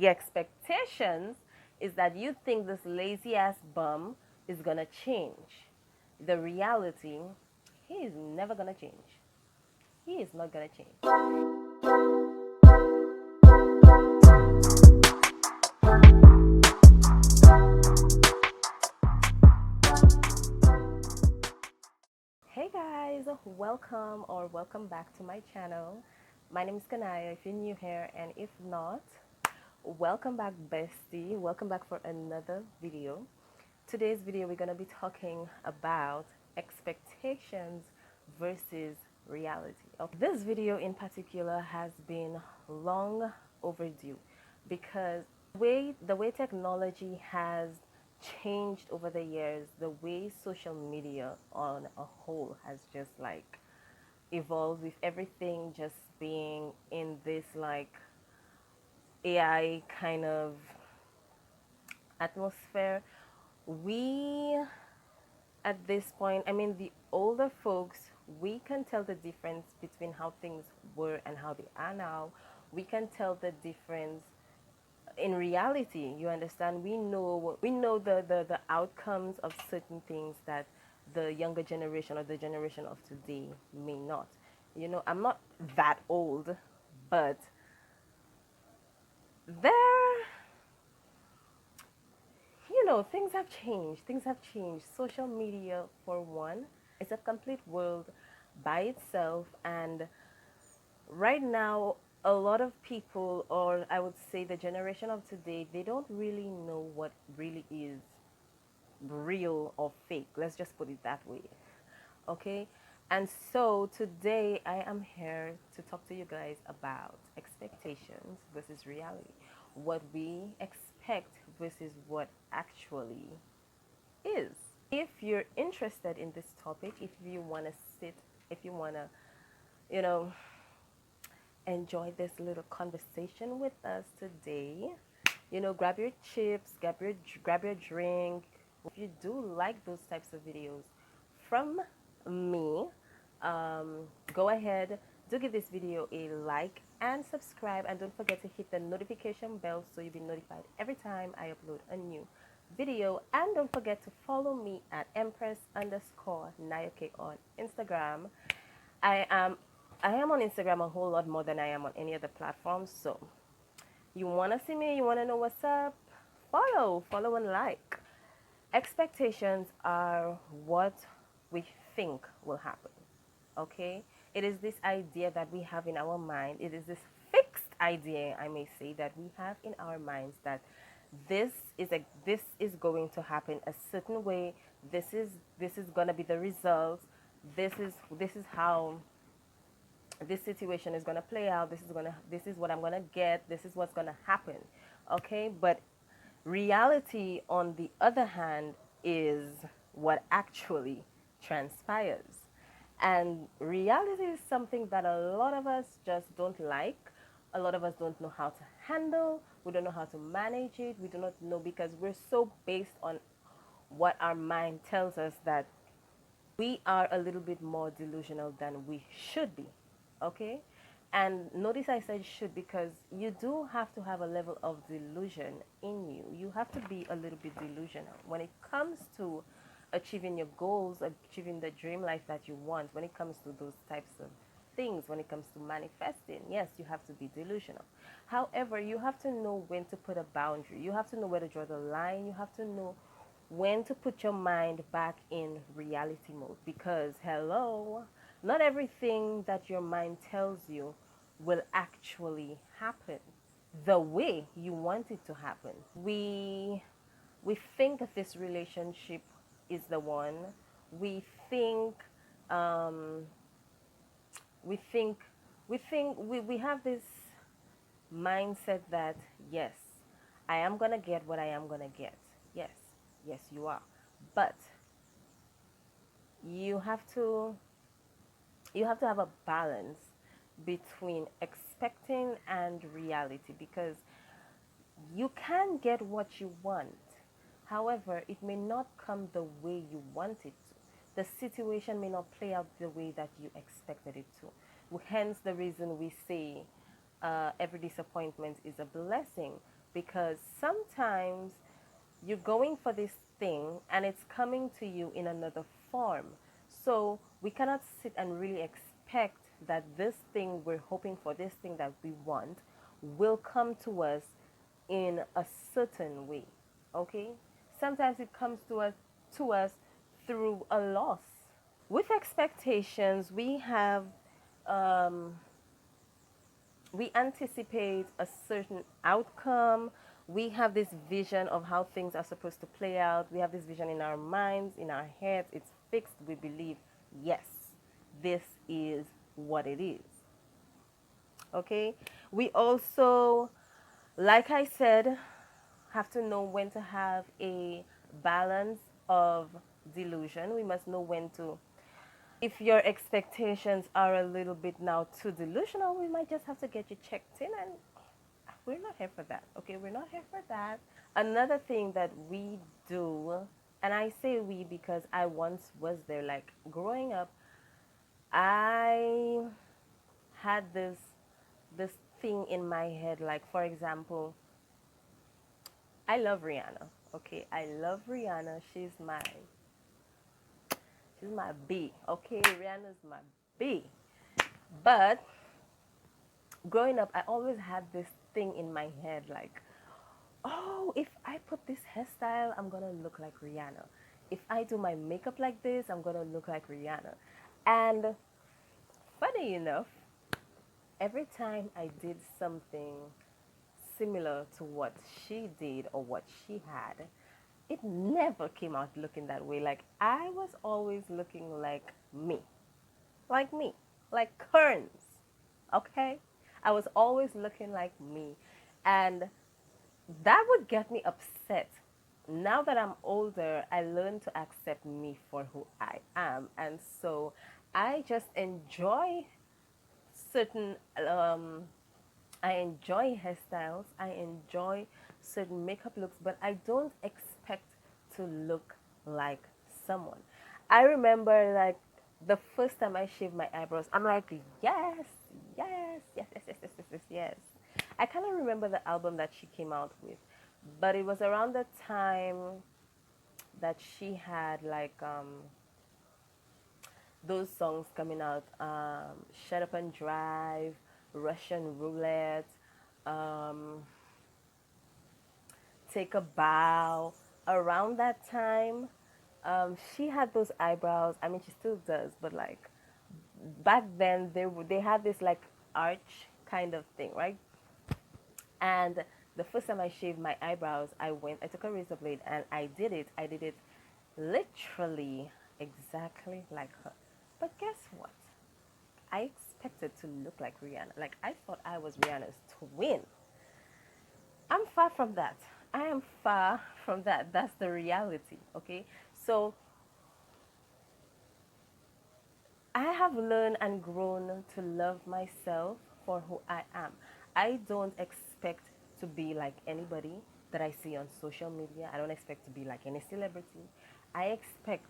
The expectations is that you think this lazy ass bum is gonna change. The reality, he is never gonna change. He is not gonna change. Hey guys, welcome back to my channel. My name is Kanaya if you're new here, and if not, welcome back bestie. Welcome back for another video. Today's video we're going to be talking about expectations versus reality. Okay. This video in particular has been long overdue because the way technology has changed over the years, the way social media on a whole has just like evolved, with everything just being in this like AI kind of atmosphere. We at this point, I mean, the older folks, we can tell the difference between how things were and how they are now. We can tell the difference in reality. You understand? We know the outcomes of certain things that the younger generation or the generation of today may not. You know, I'm not that old, but there, things have changed. Things have changed. Social media, for one, is a complete world by itself. And right now, a lot of people, or I would say the generation of today, they don't really know what really is real or fake. Let's just put it that way. Okay? And so today I am here to talk to you guys about expectations versus reality. What we expect versus what actually is. If you're interested in this topic, if you want to sit, if you want to, you know, enjoy this little conversation with us today, grab your chips, grab your drink. If you do like those types of videos from me, go ahead, do give this video a like and subscribe, and don't forget to hit the notification bell so you'll be notified every time I upload a new video. And don't forget to follow me at empress_nayoke on Instagram. I am I am on Instagram a whole lot more than I am on any other platform. So you want to see me, you want to know what's up, follow and like. Expectations are what we think will happen. Okay? It is this idea that we have in our mind. It is this fixed idea, I may say, that we have in our minds that this is going to happen a certain way. This is going to be the result. This is how this situation is going to play out. This is what I'm going to get. This is what's going to happen. Okay? But reality, on the other hand, is what actually transpires. And reality is something that a lot of us just don't like. A lot of us don't know how to handle. We don't know how to manage it. We do not know, because we're so based on what our mind tells us, that we are a little bit more delusional than we should be. Okay? And notice I said should, because you do have to have a level of delusion in you. You have to be a little bit delusional when it comes to achieving your goals, achieving the dream life that you want. When it comes to those types of things, when it comes to manifesting, yes, you have to be delusional. However, you have to know when to put a boundary. You have to know where to draw the line. You have to know when to put your mind back in reality mode, because hello, not everything that your mind tells you will actually happen the way you want it to happen. We think that this relationship is the one. We think um, we think we have this mindset that yes, I am gonna get what I am gonna get. Yes, yes, you are. But you have to have a balance between expecting and reality, because you can get what you want. However, it may not come the way you want it to. The situation may not play out the way that you expected it to. Hence the reason we say every disappointment is a blessing. because sometimes you're going for this thing and it's coming to you in another form. So we cannot sit and really expect that this thing we're hoping for, this thing that we want, will come to us in a certain way. Okay? Sometimes it comes to us through a loss. With expectations, um, we anticipate a certain outcome. We have this vision of how things are supposed to play out. We have this vision in our minds, in our heads. It's fixed. We believe, yes, this is what it is. Okay? We also, like I said, have to know when to have a balance of delusion. We must know when to, if your expectations are a little bit now too delusional, we might just have to get you checked in, and we're not here for that. Okay, we're not here for that. Another thing that we do, and I say we because I once was there, like growing up, I had this thing in my head, like for example, I love Rihanna. Okay, I love Rihanna. She's my B. Okay, Rihanna's my B. But growing up, I always had this thing in my head, like, oh, if I put this hairstyle, I'm gonna look like Rihanna. If I do my makeup like this, I'm gonna look like Rihanna. And funny enough, every time I did something similar to what she did or what she had, it never came out looking that way. Like I was always looking like me, like Kearns. Okay? I was always looking like me. And that would get me upset. Now that I'm older, I learned to accept me for who I am. And so I just enjoy certain, I enjoy hairstyles, I enjoy certain makeup looks, but I don't expect to look like someone. I remember like the first time I shaved my eyebrows, I'm like, yes, yes, yes, yes, yes, yes, yes, yes, yes. I kind of remember the album that she came out with, but it was around the time that she had like those songs coming out, Shut Up and Drive, Russian Roulette, um, Take a Bow. Around that time, she had those eyebrows. I mean, she still does, but like back then, they had this like arch kind of thing, right? And the first time I shaved my eyebrows, I took a razor blade and I did it. I did it literally exactly like her. But guess what? I expected to look like Rihanna. Like I thought I was Rihanna's twin. I'm far from that. I am far from that. That's the reality, okay? So I have learned and grown to love myself for who I am. I don't expect to be like anybody that I see on social media. I don't expect to be like any celebrity. I expect,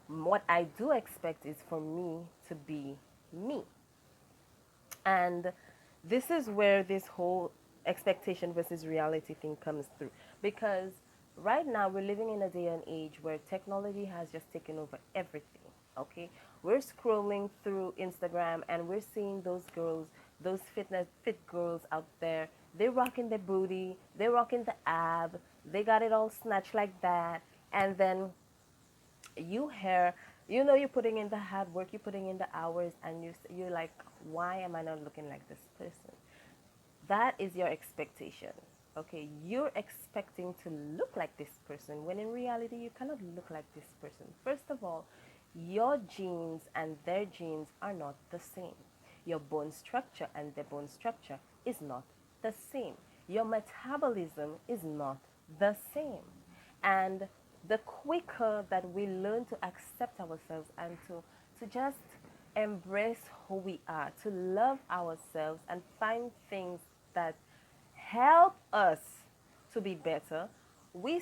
what I do expect is for me to be me. And this is where this whole expectation versus reality thing comes through. Because right now we're living in a day and age where technology has just taken over everything. Okay? We're scrolling through Instagram and we're seeing those girls, those fit girls out there. They're rocking the booty, they're rocking the ab, they got it all snatched like that. And then you hear, you're putting in the hard work, you're putting in the hours, and you're like, why am I not looking like this person? That is your expectation. Okay, you're expecting to look like this person when in reality you cannot look like this person. First of all, your genes and their genes are not the same. Your bone structure and their bone structure is not the same. Your metabolism is not the same. And the quicker that we learn to accept ourselves and to just embrace who we are, to love ourselves and find things that help us to be better, we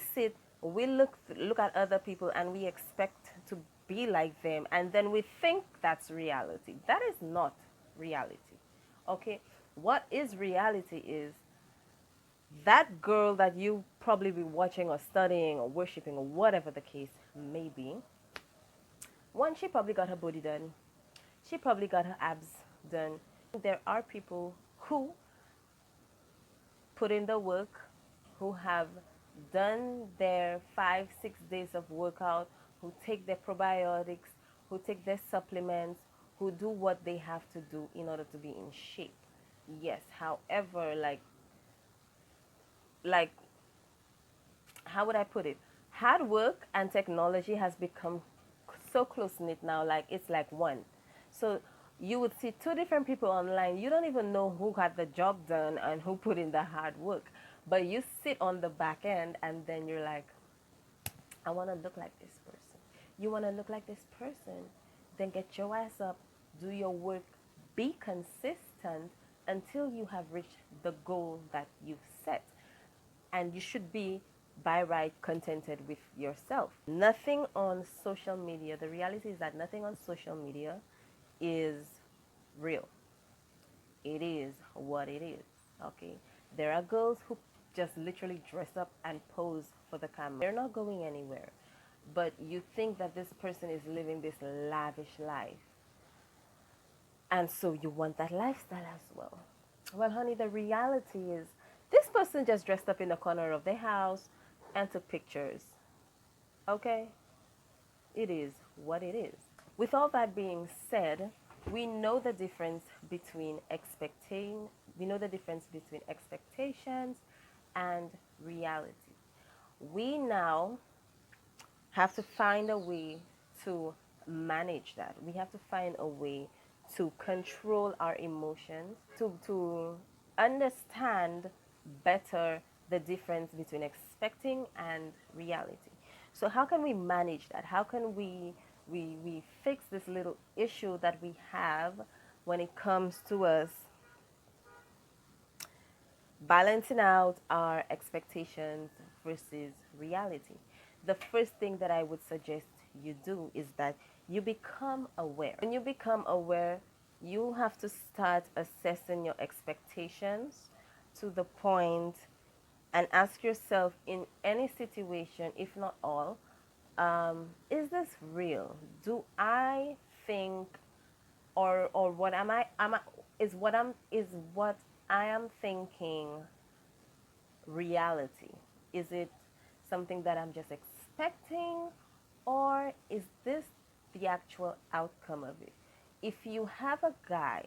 look at other people and we expect to be like them, and then we think that's reality. That is not reality. Okay? What is reality is That girl that you probably be watching or studying or worshiping or whatever the case may be, one, she probably got her body done. She probably got her abs done. There are people who put in the work, who have done their 5, 6 days of workout, who take their probiotics, who take their supplements, who do what they have to do in order to be in shape. Yes, however, like how would I put it? Hard work and technology has become so close knit now, like it's like one. So you would see two different people online. You don't even know who got the job done and who put in the hard work. But you sit on the back end and then you're like, I want to look like this person. You want to look like this person? Then get your ass up, do your work, be consistent until you have reached the goal that you've set. And you should be by right contented with yourself. Nothing on social media, the reality is that nothing on social media is real. It is what it is. Okay. There are girls who just literally dress up and pose for the camera. They're not going anywhere. But you think that this person is living this lavish life. And so you want that lifestyle as well. Well, honey, the reality is this person just dressed up in the corner of their house and took pictures. Okay? It is what it is. With all that being said, we know the difference between expectations and reality. We now have to find a way to manage that. We have to find a way to control our emotions, to understand better the difference between expecting and reality. So how can we manage that? How can we fix this little issue that we have when it comes to us balancing out our expectations versus reality? The first thing that I would suggest you do is that you become aware. When you become aware, you have to start assessing your expectations to the point and ask yourself in any situation, if not all, is this real? Do I think, or what am I is what I am thinking reality? Is it something that I'm just expecting, or is this the actual outcome of it? If you have a guy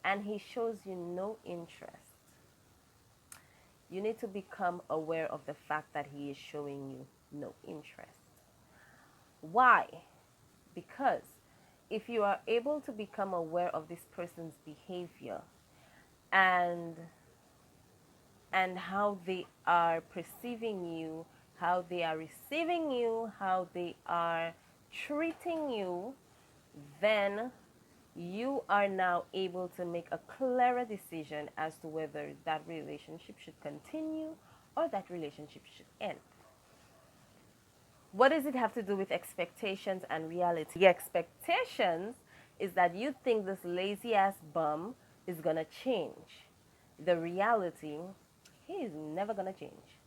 and he shows you no interest, you need to become aware of the fact that he is showing you no interest. Why? Because if you are able to become aware of this person's behavior and how they are perceiving you, how they are receiving you, how they are treating you, then you are now able to make a clearer decision as to whether that relationship should continue or that relationship should end. What does it have to do with expectations and reality? The expectations is that you think this lazy ass bum is going to change. The reality, he is never going to change.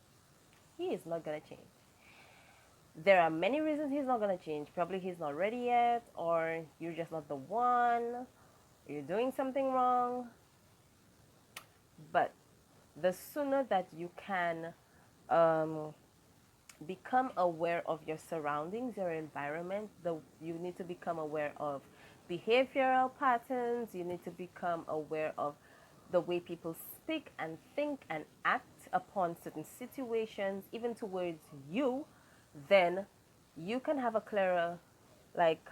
He is not going to change. There are many reasons he's not going to change. Probably he's not ready yet, or you're just not the one, or you're doing something wrong. But the sooner that you can become aware of your surroundings, your environment, you need to become aware of behavioral patterns. You need to become aware of the way people speak and think and act upon certain situations, even towards you. Then you can have a clearer, like,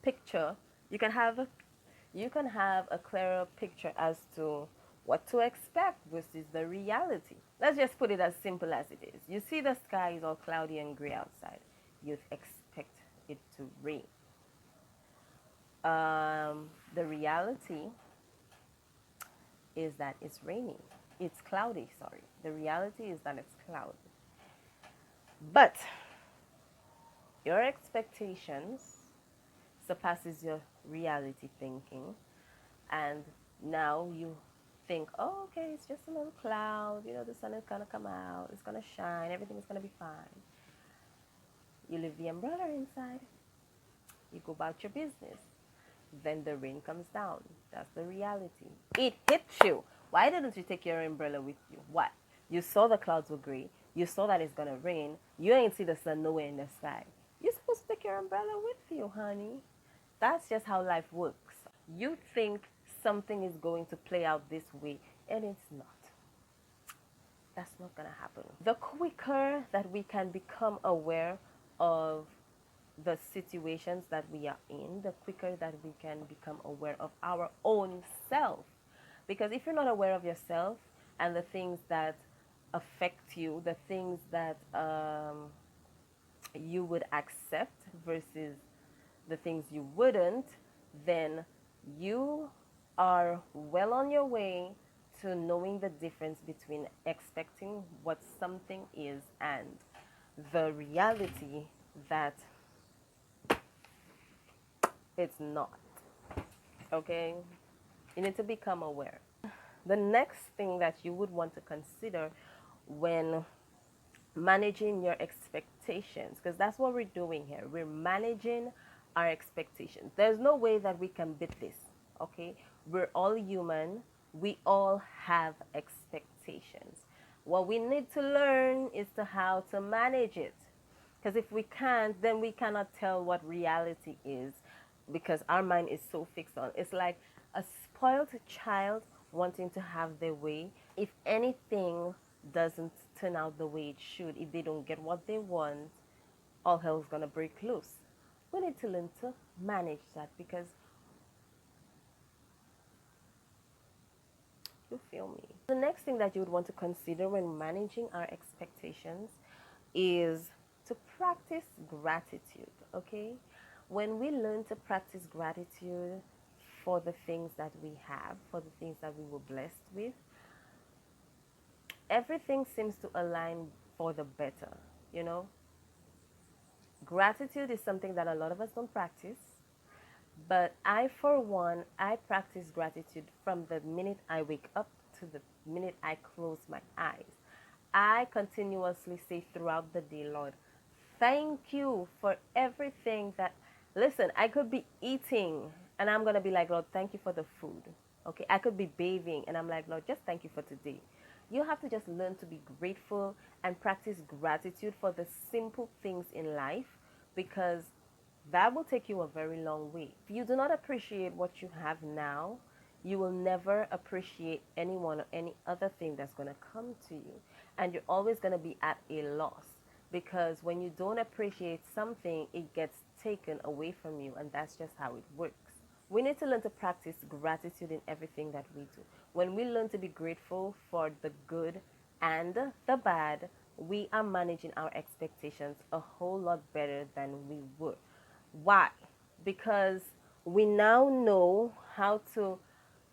picture. You can have a clearer picture as to what to expect versus the reality. Let's just put it as simple as it is. You see the sky is all cloudy and gray outside. You'd expect it to rain. The reality is that it's raining. It's cloudy, sorry. The reality is that it's cloudy. But your expectations surpasses your reality thinking, and now you think, oh, okay, it's just a little cloud. You know, the sun is going to come out. It's going to shine. Everything is going to be fine. You leave the umbrella inside. You go about your business. Then the rain comes down. That's the reality. It hits you. Why didn't you take your umbrella with you? What? You saw the clouds were gray. You saw that it's going to rain. You ain't see the sun nowhere in the sky. You're supposed to take your umbrella with you, honey. That's just how life works. You think something is going to play out this way, and it's not. That's not going to happen. The quicker that we can become aware of the situations that we are in, the quicker that we can become aware of our own self. Because if you're not aware of yourself and the things that affect you, the things that you would accept versus the things you wouldn't, then you are well on your way to knowing the difference between expecting what something is and the reality that it's not. Okay? You need to become aware. The next thing that you would want to consider when managing your expectations, because that's what we're doing here. We're managing our expectations. There's no way that we can beat this. Okay? We're all human. We all have expectations. What we need to learn is to how to manage it. Because if we can't, then we cannot tell what reality is, because our mind is so fixed on. It's like a spoiled child wanting to have their way. If anything doesn't turn out the way it should, if they don't get what they want, all hell's gonna break loose. We need to learn to manage that, because you feel me. The next thing that you would want to consider when managing our expectations is to practice gratitude, okay? When we learn to practice gratitude for the things that we have, for the things that we were blessed with, everything seems to align for the better, you know? Gratitude is something that a lot of us don't practice, but I, for one, I practice gratitude from the minute I wake up to the minute I close my eyes. I continuously say throughout the day, Lord, thank you for everything that, listen, I could be eating and I'm going to be like, Lord, thank you for the food. Okay, I could be bathing and I'm like, Lord, just thank you for today. You have to just learn to be grateful and practice gratitude for the simple things in life, because that will take you a very long way. If you do not appreciate what you have now, you will never appreciate anyone or any other thing that's going to come to you. And you're always going to be at a loss, because when you don't appreciate something, it gets taken away from you, and that's just how it works. We need to learn to practice gratitude in everything that we do. When we learn to be grateful for the good and the bad, we are managing our expectations a whole lot better than we were. Why? Because we now know how to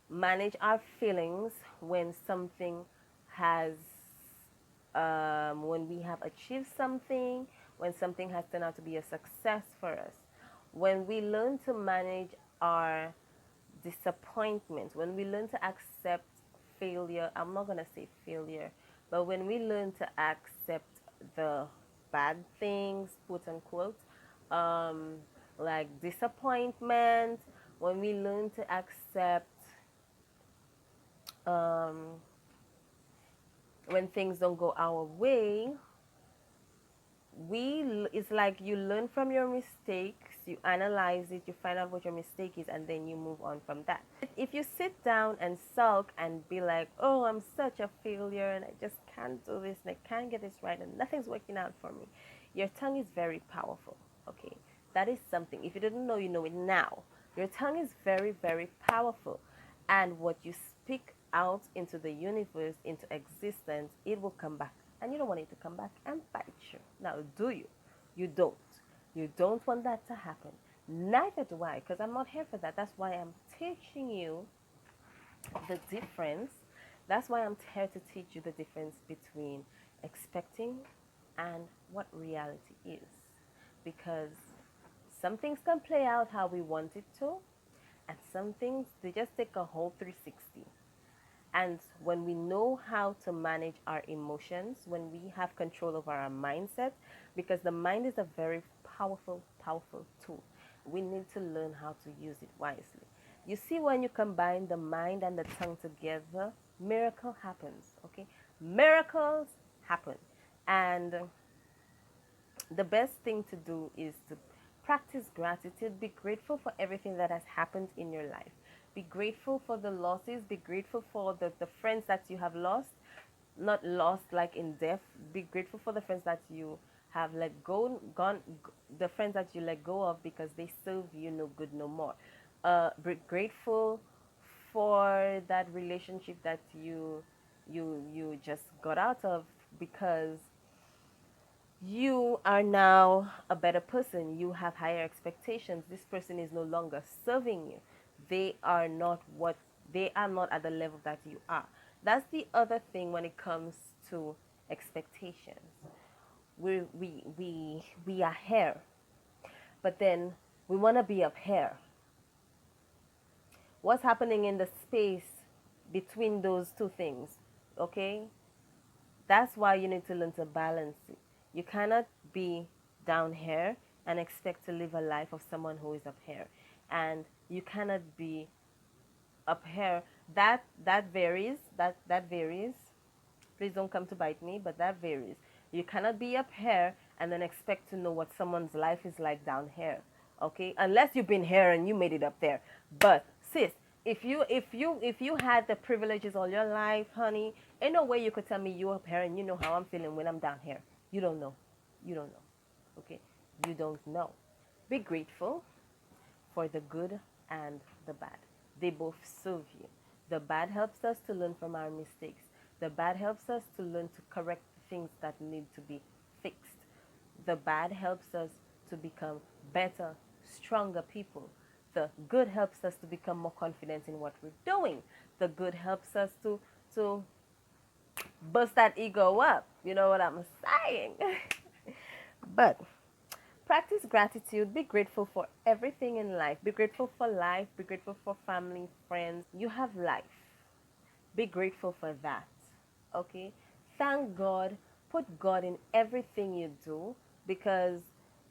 manage our feelings when something has, when we have achieved something, when something has turned out to be a success for us. When we learn to manage our disappointment, when we learn to accept failure, I'm not going to say failure, but when we learn to accept the bad things, quote unquote, um, like disappointment, when we learn to accept when things don't go our way, it's like you learn from your mistakes, you analyze it, you find out what your mistake is, and then you move on from that. If you sit down and sulk and be like, oh, I'm such a failure and I just can't do this and I can't get this right and nothing's working out for me, your tongue is very powerful. Okay, that is something, if you didn't know, you know it now. Your tongue is very, very powerful, and what you speak out into the universe, into existence, it will come back. And you don't want it to come back and bite you. Now, do you? You don't. You don't want that to happen. Neither do I, because I'm not here for that. That's why I'm teaching you the difference. That's why I'm here to teach you the difference between expecting and what reality is. Because some things can play out how we want it to, and some things, they just take a whole 360. And when we know how to manage our emotions, when we have control over our mindset, because the mind is a very powerful, powerful tool, we need to learn how to use it wisely. You see, when you combine the mind and the tongue together, miracle happens, okay? Miracles happen. And the best thing to do is to practice gratitude. Be grateful for everything that has happened in your life. Be grateful for the losses. Be grateful for the friends that you have lost. Not lost like in death. Be grateful for the friends that you have let go, the friends that you let go of because they serve you no good no more. Be grateful for that relationship that you just got out of because you are now a better person. You have higher expectations. This person is no longer serving you. They are not what they are not at the level that you are. That's the other thing when it comes to expectations. We are here, but then we want to be up here. What's happening in the space between those two things? Okay? That's why you need to learn to balance it. You cannot be down here and expect to live a life of someone who is up here. And you cannot be up here. That varies. That varies. Please don't come to bite me, but that varies. You cannot be up here and then expect to know what someone's life is like down here. Okay? Unless you've been here and you made it up there. But sis, if you had the privileges all your life, honey, ain't no way you could tell me you up here and you know how I'm feeling when I'm down here. You don't know. You don't know. Okay? You don't know. Be grateful for the good and the bad. They both serve you. The bad helps us to learn from our mistakes. The bad helps us to learn to correct the things that need to be fixed. The bad helps us to become better, stronger people. The good helps us to become more confident in what we're doing. The good helps us to bust that ego up. You know what I'm saying? But practice gratitude. Be grateful for everything in life. Be grateful for life. Be grateful for family, friends. You have life. Be grateful for that. Okay? Thank God. Put God in everything you do because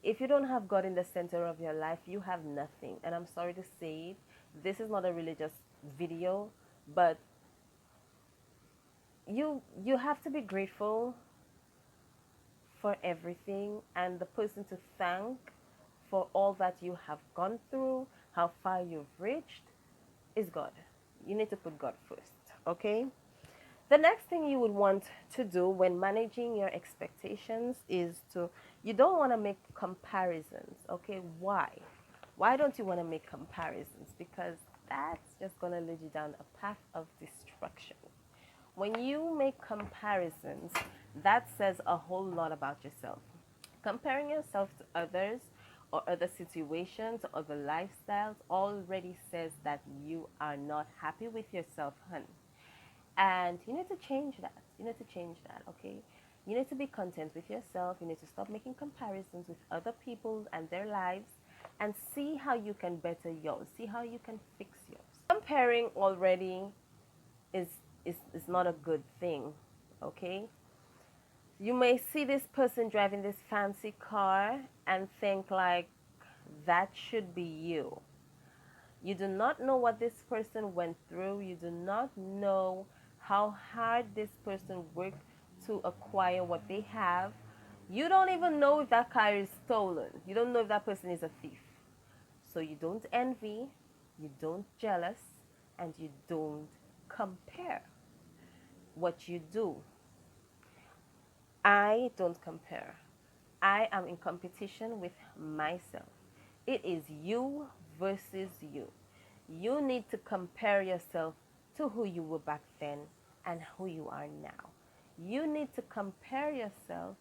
if you don't have God in the center of your life, you have nothing. And I'm sorry to say it. This is not a religious video, but you have to be grateful for everything and the person to thank for all that you have gone through, how far you've reached, is God. You need to put God first, okay? The next thing you would want to do when managing your expectations is you don't want to make comparisons, okay? Why? Why don't you want to make comparisons? Because that's just going to lead you down a path of destruction. When you make comparisons, that says a whole lot about yourself. Comparing yourself to others or other situations or other lifestyles already says that you are not happy with yourself, honey. And you need to change that. You need to change that, okay? You need to be content with yourself. You need to stop making comparisons with other people and their lives and see how you can better yours. See how you can fix yours. Comparing already is is not a good thing, okay? You may see this person driving this fancy car and think like that should be you. You do not know what this person went through. You do not know how hard this person worked to acquire what they have. You don't even know if that car is stolen. You don't know if that person is a thief. So you don't envy, you don't jealous, and you don't compare. What you do, I don't compare. I am in competition with myself. It is you versus you. You need to compare yourself to who you were back then and who you are now. You need to compare yourself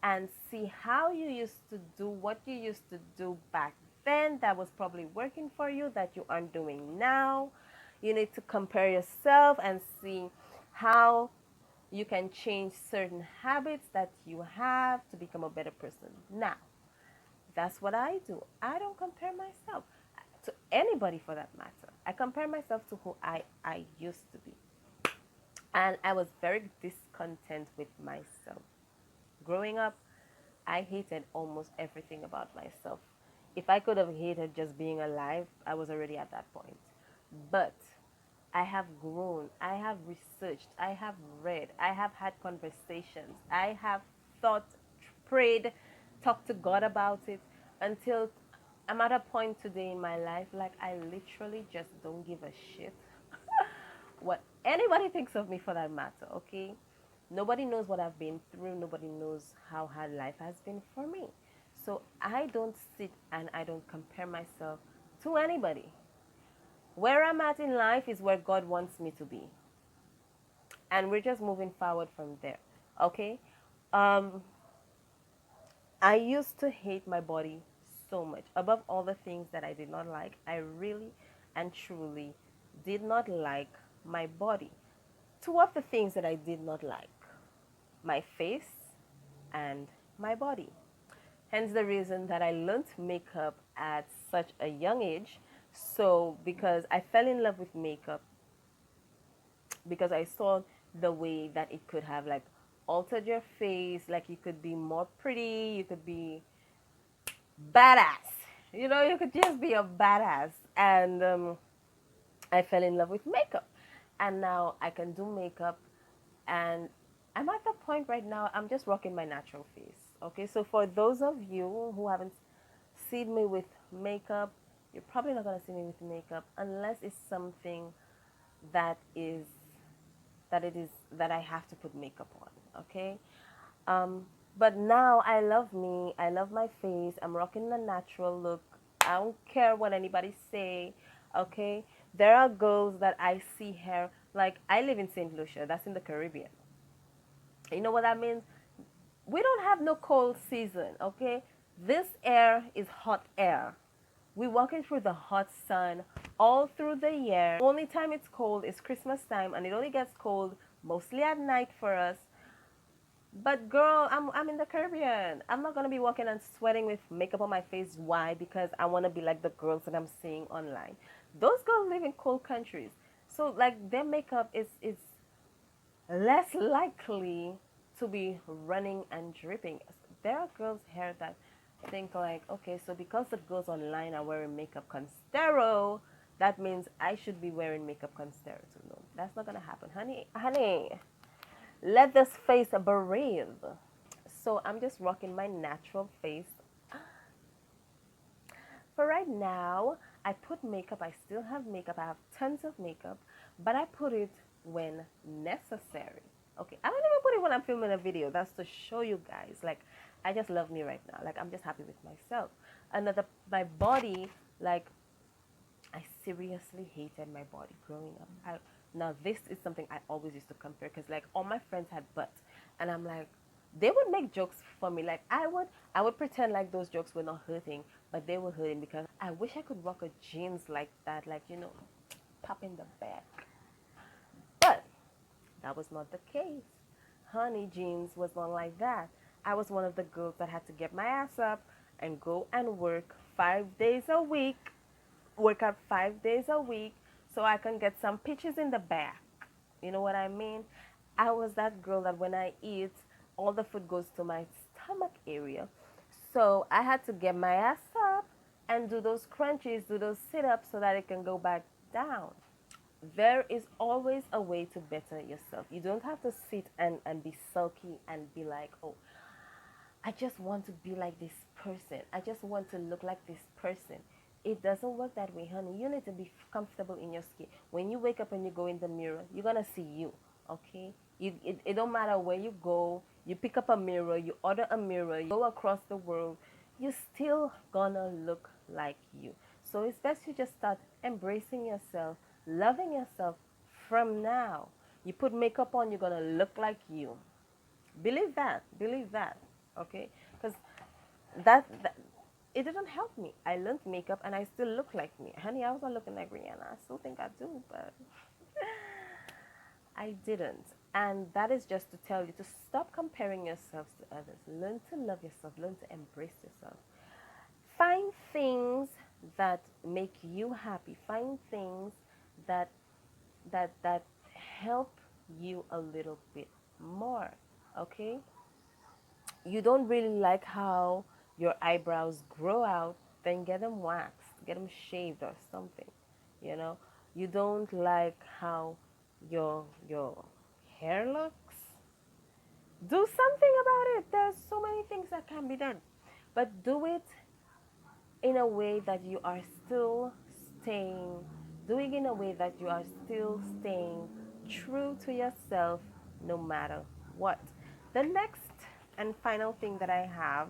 and see how you used to do what you used to do back then that was probably working for you that you aren't doing now. You need to compare yourself and see how you can change certain habits that you have to become a better person. Now, that's what I do. I don't compare myself to anybody for that matter. I compare myself to who I used to be. And I was very discontent with myself. Growing up, I hated almost everything about myself. If I could have hated just being alive, I was already at that point. But I have grown, I have researched, I have read, I have had conversations, I have thought, prayed, talked to God about it until I'm at a point today in my life like I literally just don't give a shit what anybody thinks of me for that matter, okay? Nobody knows what I've been through. Nobody knows how hard life has been for me. So I don't sit and I don't compare myself to anybody. Where I'm at in life is where God wants me to be. And we're just moving forward from there, okay? Um, I used to hate my body so much. Above all the things that I did not like, I really and truly did not like my body. Two of the things that I did not like: my face and my body. Hence the reason that I learned makeup at such a young age. So, because I fell in love with makeup, because I saw the way that it could have like altered your face, like you could be more pretty, you could be badass. You know, you could just be a badass. And I fell in love with makeup. And now I can do makeup, and I'm at the point right now, I'm just rocking my natural face. Okay, so for those of you who haven't seen me with makeup, you're probably not gonna see me with makeup unless it's something that is that I have to put makeup on. Okay, um, but now I love me. I love my face. I'm rocking the natural look. I don't care what anybody say. Okay, there are girls that I see here. Like, I live in Saint Lucia. That's in the Caribbean. You know what that means? We don't have no cold season, okay? This air is hot air. We're walking through the hot sun all through the year. Only time it's cold is Christmas time, and it only gets cold mostly at night for us. But girl, I'm in the Caribbean. I'm not gonna be walking and sweating with makeup on my face. Why? Because I wanna be like the girls that I'm seeing online. Those girls live in cold countries. So like their makeup is less likely to be running and dripping. There are girls here that think like, okay, so because the girls online are wearing makeup constero, that means I should be wearing makeup constero too. No, that's not gonna happen, honey. Honey, let this face breathe. So I'm just rocking my natural face. For right now, I put makeup. I still have makeup. I have tons of makeup, but I put it when necessary. Okay, I don't even put it when I'm filming a video. That's to show you guys. Like, I just love me right now. Like, I'm just happy with myself. Another, my body, like, I seriously hated my body growing up. Now this is something I always used to compare because like all my friends had butts, and I'm like, they would make jokes for me. Like I would pretend like those jokes were not hurting, but they were hurting because I wish I could rock a jeans like that, like pop in the back. But that was not the case. Honey, jeans was not like that. I was one of the girls that had to get my ass up and go and work 5 days a week, work out 5 days a week so I can get some pictures in the back. You know what I mean? I was that girl that when I eat, all the food goes to my stomach area. So I had to get my ass up and do those crunches, do those sit ups so that it can go back down. There is always a way to better yourself. You don't have to sit and be sulky and be like, oh, I just want to be like this person. I just want to look like this person. It doesn't work that way, honey. You need to be comfortable in your skin. When you wake up and you go in the mirror, you're going to see you, okay? It don't matter where you go. You pick up a mirror, you order a mirror, you go across the world, you're still going to look like you. So it's best you just start embracing yourself, loving yourself from now. You put makeup on, you're going to look like you. Believe that. Believe that. Okay? Because that it didn't help me. I learned makeup and I still look like me. Honey, I was not looking like Rihanna. I still think I do, but I didn't. And that is just to tell you to stop comparing yourselves to others. Learn to love yourself. Learn to embrace yourself. Find things that make you happy. Find things that that help you a little bit more. Okay, you don't really like how your eyebrows grow out, then get them waxed, get them shaved or something. You know, you don't like how your hair looks, do something about it. There's so many things that can be done, but do it in a way that you are still staying, doing in a way that you are still staying true to yourself no matter what. The next and final thing that I have